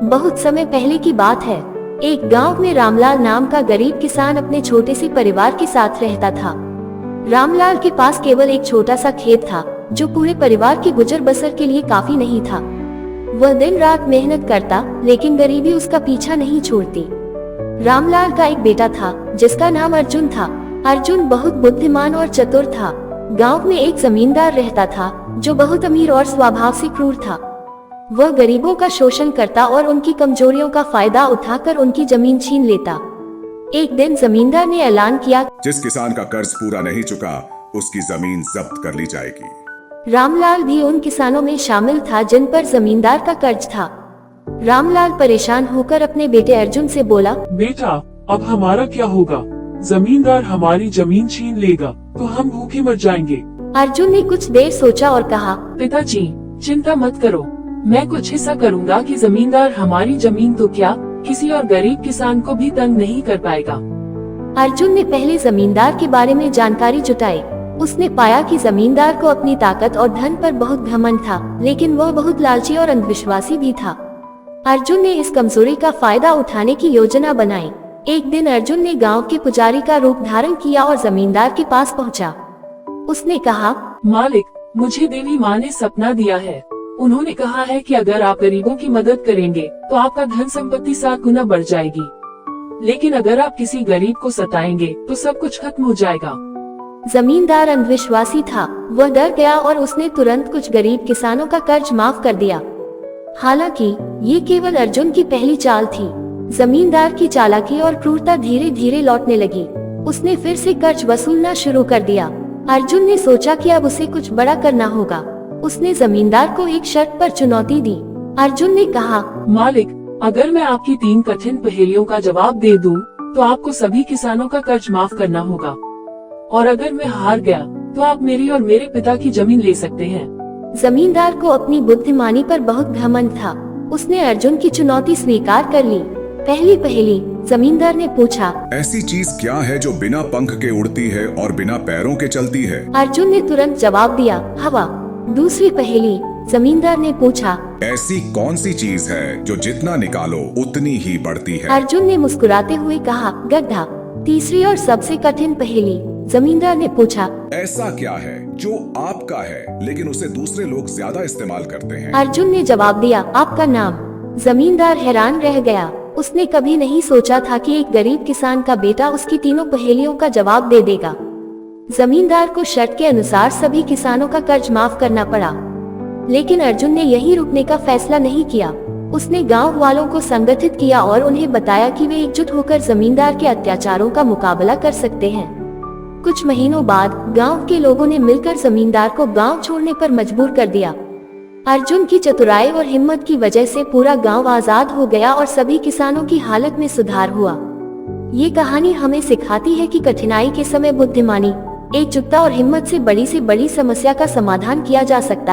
बहुत समय पहले की बात है। एक गांव में रामलाल नाम का गरीब किसान अपने छोटे से परिवार के साथ रहता था। रामलाल के पास केवल एक छोटा सा खेत था, जो पूरे परिवार की गुजर बसर के लिए काफी नहीं था। वह दिन रात मेहनत करता, लेकिन गरीबी उसका पीछा नहीं छोड़ती। रामलाल का एक बेटा था, जिसका नाम अर्जुन था। अर्जुन बहुत बुद्धिमान और चतुर था। गांव में एक जमींदार रहता था, जो बहुत अमीर और स्वभाव से क्रूर था। वह गरीबों का शोषण करता और उनकी कमजोरियों का फायदा उठाकर उनकी जमीन छीन लेता। एक दिन जमींदार ने ऐलान किया, जिस किसान का कर्ज पूरा नहीं चुका, उसकी जमीन जब्त कर ली जाएगी। रामलाल भी उन किसानों में शामिल था जिन पर जमींदार का कर्ज था। रामलाल परेशान होकर अपने बेटे अर्जुन से बोला, बेटा, अब हमारा क्या होगा? जमींदार हमारी जमीन छीन लेगा तो हम भूखे मर जाएंगे। अर्जुन ने कुछ देर सोचा और कहा, पिताजी, चिंता मत करो, मैं कुछ हिस्सा करूंगा कि जमींदार हमारी जमीन तो क्या, किसी और गरीब किसान को भी तंग नहीं कर पाएगा। अर्जुन ने पहले जमींदार के बारे में जानकारी जुटाई। उसने पाया कि जमींदार को अपनी ताकत और धन पर बहुत घमंड था, लेकिन वह बहुत लालची और अंधविश्वासी भी था। अर्जुन ने इस कमजोरी का फायदा उठाने की योजना बनाई। एक दिन अर्जुन ने गांव के पुजारी का रूप धारण किया और जमींदार के पास पहुंचा। उसने कहा, मालिक, मुझे देवी माँ ने सपना दिया है। उन्होंने कहा है कि अगर आप गरीबों की मदद करेंगे तो आपका धन संपत्ति 7 गुना बढ़ जाएगी, लेकिन अगर आप किसी गरीब को सताएंगे तो सब कुछ खत्म हो जाएगा। जमींदार अंधविश्वासी था। वह डर गया और उसने तुरंत कुछ गरीब किसानों का कर्ज माफ कर दिया। हालांकि ये केवल अर्जुन की पहली चाल थी। जमींदार की चालाकी और क्रूरता धीरे धीरे लौटने लगी। उसने फिर से कर्ज वसूलना शुरू कर दिया। अर्जुन ने सोचा कि अब उसे कुछ बड़ा करना होगा। उसने जमींदार को एक शर्त पर चुनौती दी। अर्जुन ने कहा, मालिक, अगर मैं आपकी 3 कठिन पहेलियों का जवाब दे दूं, तो आपको सभी किसानों का कर्ज माफ करना होगा, और अगर मैं हार गया तो आप मेरी और मेरे पिता की जमीन ले सकते हैं। जमींदार को अपनी बुद्धिमानी पर बहुत घमंड था। उसने अर्जुन की चुनौती स्वीकार कर ली। पहली पहेली, जमींदार ने पूछा, ऐसी चीज क्या है जो बिना पंख के उड़ती है और बिना पैरों के चलती है? अर्जुन ने तुरंत जवाब दिया, हवा। दूसरी पहेली, जमींदार ने पूछा, ऐसी कौन सी चीज है जो जितना निकालो उतनी ही बढ़ती है? अर्जुन ने मुस्कुराते हुए कहा, गड्ढा। तीसरी और सबसे कठिन पहेली, जमींदार ने पूछा, ऐसा क्या है जो आपका है लेकिन उसे दूसरे लोग ज्यादा इस्तेमाल करते हैं? अर्जुन ने जवाब दिया, आपका नाम। जमींदार हैरान रह गया। उसने कभी नहीं सोचा था कि एक गरीब किसान का बेटा उसकी तीनों पहेलियों का जवाब दे देगा। जमींदार को शर्त के अनुसार सभी किसानों का कर्ज माफ करना पड़ा, लेकिन अर्जुन ने यहीं रुकने का फैसला नहीं किया। उसने गांव वालों को संगठित किया और उन्हें बताया कि वे एकजुट होकर जमींदार के अत्याचारों का मुकाबला कर सकते हैं। कुछ महीनों बाद गांव के लोगों ने मिलकर जमींदार को गांव छोड़ने पर मजबूर कर दिया। अर्जुन की चतुराई और हिम्मत की वजह से पूरा गांव आजाद हो गया और सभी किसानों की हालत में सुधार हुआ। ये कहानी हमें सिखाती है कि कठिनाई के समय बुद्धिमानी, एकजुटता और हिम्मत से बड़ी समस्या का समाधान किया जा सकता है।